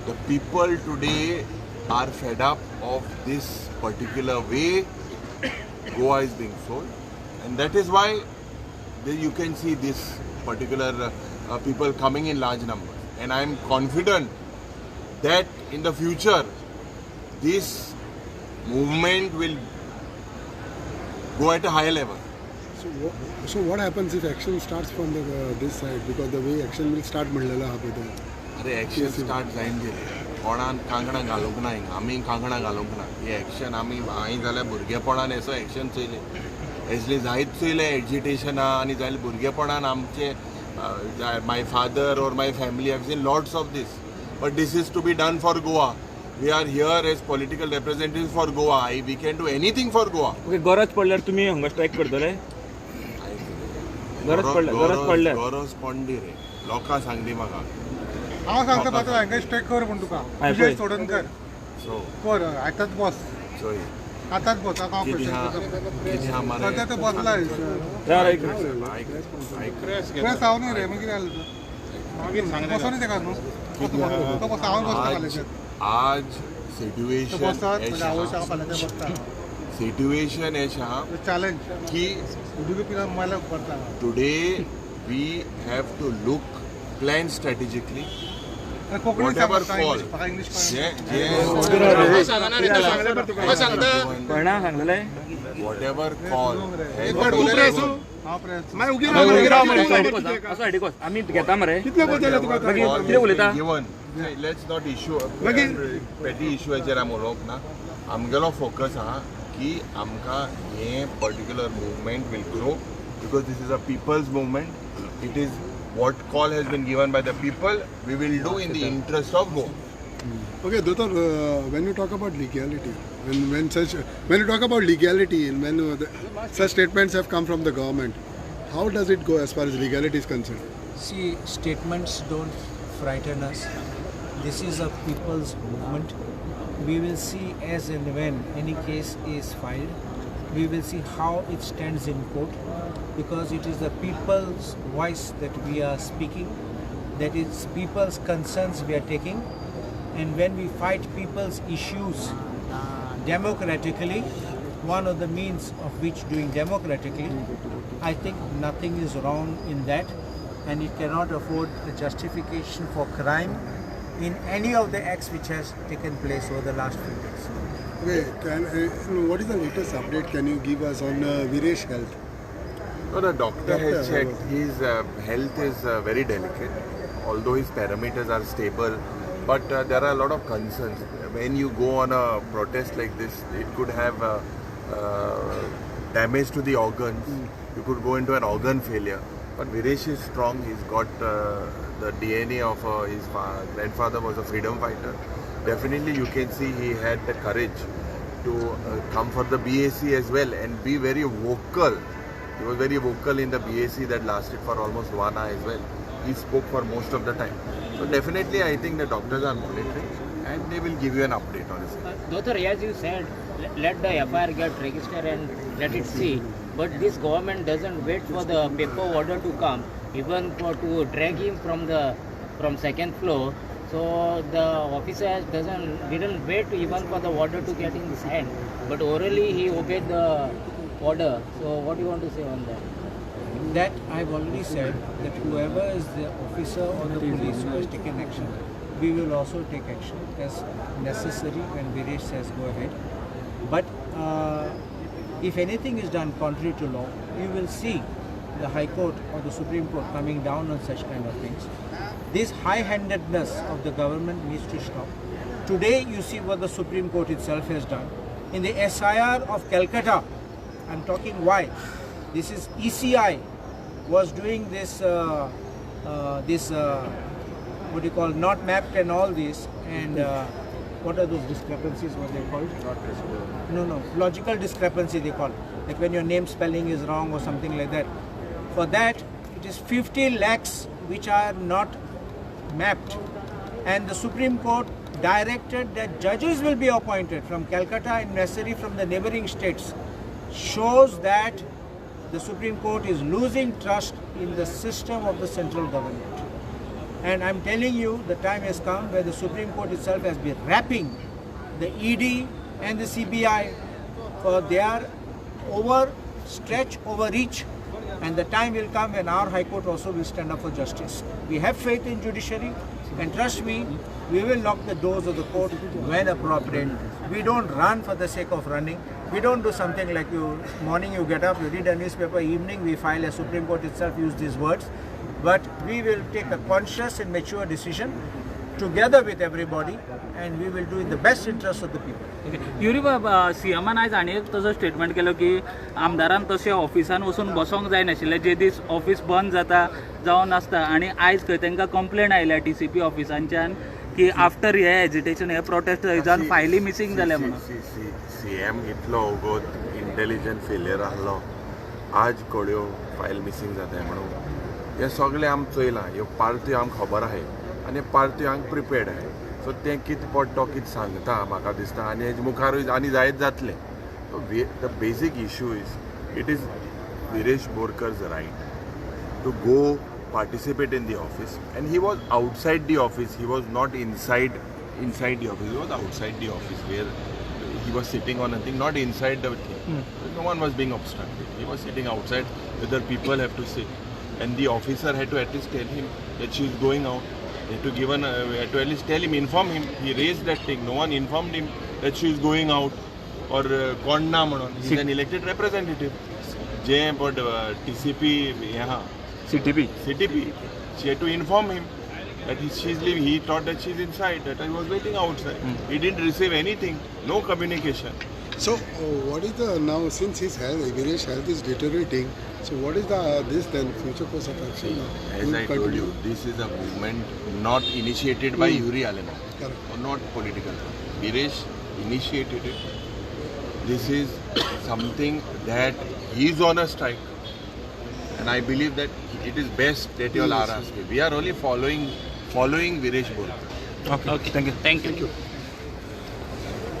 The people today are fed up of this particular way Goa is being sold, and that is why you can see this particular people coming in large numbers. And I am confident that in the future this movement will go at a higher level. So what happens if action starts from this side? Because the way action will start म्हणलेला हा बदल. अरे action start जायन दिले कोणान कांकणां घालूंक ना हिंगा आमी कांकणां घालूंक ना हे एक्शन आमी हांवें जाल्यार भुरगेपणान असो एक्शन चयले एसली जायत चयले एजिटेशनां आनी जाल्यार भुरगेपणान आमचे माय फादर और my family have seen lots of these but this is to be done for Goa we are here as political representative for Goa we can do anything for Goa okay गरज पडल्यार तुमी हांगा स्ट्रायक करतले गरज पडली रे लोकां सांगली म्हाका हांव सांगता पात्रांव हांगा स्ट्रायक कर म्हण तुका विजय सोडणकर सो कर आतांच बॉस चोय आतांच बॉस हांव कितें हा मारे सद्या तो बसला प्रेस हांव न्ही रे मागीर जालें बसो न्ही तेका न्हू तो बस हांव बसता फाल्यां आज सिट्युएशन सिट्युएशन ऐसा चॅलेंज कि उदुपीला मला करता today we have to look plan strategically Konkani whatever call English सांगलेले whatever call हांव प्रेस आमी घेता मरे कितले बदल तुका कितें उलयता given let's not issue petty issueचेर आम उलोवंक ना आमगेलो फोकस आहा की आमकां हे particular movement will grow because this is a people's movement it is what call has been given by the people we will do in the interest of Goa. Okay, Dr. When you talk about legality, when you talk about legality and when such statements have come from the government, how does it go as far as legality is concerned? See, statements don't frighten us. This is a people's movement. We will see as and when any case is filed. We will see how it stands in court, because it is the people's voice that we are speaking, that is people's concerns we are taking, and when we fight people's issues democratically, one of the means of which doing democratically, I think nothing is wrong in that, and it cannot afford a justification for crime in any of the acts which has taken place over the last few days. Okay, what is the latest update? Can you give us on Viresh health? No, the doctor has checked. His health is very delicate, although his parameters are stable. But there are a lot of concerns. When you go on a protest like this, it could have damage to the organs. You could go into an organ failure. But Viresh is strong. He's got the DNA of his grandfather was a freedom fighter. Definitely, you can see he had the courage to come for the BAC as well and be very vocal. He was very vocal in the BAC that lasted for almost 1 hour as well. He spoke for most of the time. So definitely, I think the doctors are monitoring and they will give you an update on this. Doctor, as you said, let the FIR get registered and let it see. But this government doesn't wait for the paper order to come, even to drag him from second floor. So the officer didn't wait even for the order to get in his hand, but orally he obeyed the order. So what do you want to say on that? That I've already said, that whoever is the officer or the police who has taken action, we will also take action as necessary when Viresh says go ahead. But if anything is done contrary to law, you will see the High Court or the Supreme Court coming down on such kind of things. This high-handedness of the government needs to stop. Today you see what the Supreme Court itself has done. In the SIR of Calcutta, I'm talking why. This is ECI was doing this, what do you call, not mapped and all this, and what are those discrepancies, what they called? No, logical discrepancy they call. Like when your name spelling is wrong or something like that. For that, it is 50 lakhs which are not mapped, and the Supreme Court directed that judges will be appointed from Calcutta and necessary from the neighboring states. Shows that the Supreme Court is losing trust in the system of the central government. And I'm telling you, the time has come where the Supreme Court itself has been wrapping the ED and the CBI for their overstretch, overreach. And the time will come when our High Court also will stand up for justice. We have faith in judiciary, and trust me, we will lock the doors of the court when appropriate. We don't run for the sake of running. We don't do something like morning you get up, you read a newspaper, evening we file, a Supreme Court itself use these words. But we will take a conscious and mature decision together with everybody, and we will do in the best interest of the people. युरी सीएमान आयज आनी एक तसो statement केलो की आमदारान तशें ऑफिसान वचून बसोंक जाय नाशिल्लें जे दीस ऑफिस बंद जाता जावन आसता आनी आयज खंय तांकां कंप्लेंट आयल्या TCP ऑफिसांच्यान की आफ्टर हे एजिटेशन हे प्रोटेस्ट जावन फायली मिसींग जाल्या म्हणून CM इतलो ओगोत इंटेलिजंट फेलियर आहलो आज कळ्यो फायल मिसींग जाता म्हणून हे सगळे आम चोयलां ह्यो पार्ट्यो आमकां खबर आहाय आनी पार्ट्यो आमकां प्रिपेर्ड आहाय सो तें कितें पडटो कितें सांगता म्हाका दिसता आनी हेजे मुखारूय आनी जायत जातलें so the basic issue it is Viresh Borkar's right to go participate in the office, and he was outside the office. He was not inside the office. He was outside the office where he was sitting on a thing, not inside the thing. No one was being obstructed. He was sitting outside whether people have to sit, and the officer had to at least tell him that she is going out. He had to at least tell him, inform him. He raised that thing. No one informed him that she is going out or konna manon. He's an elected representative. But TCP, CTP. She had to inform him that she's leaving. He thought that she's inside, that I was waiting outside. He didn't receive anything, no communication. So what is the now, since his health, Viresh health is deteriorating, so what is this then future course of action? As I told you, this is a movement not initiated by Yuri Alena, or not political. Viresh initiated it. This is something that he is on a strike, and I believe that it is best that you all are asking. We are only following Viresh Borkar. Okay, thank you.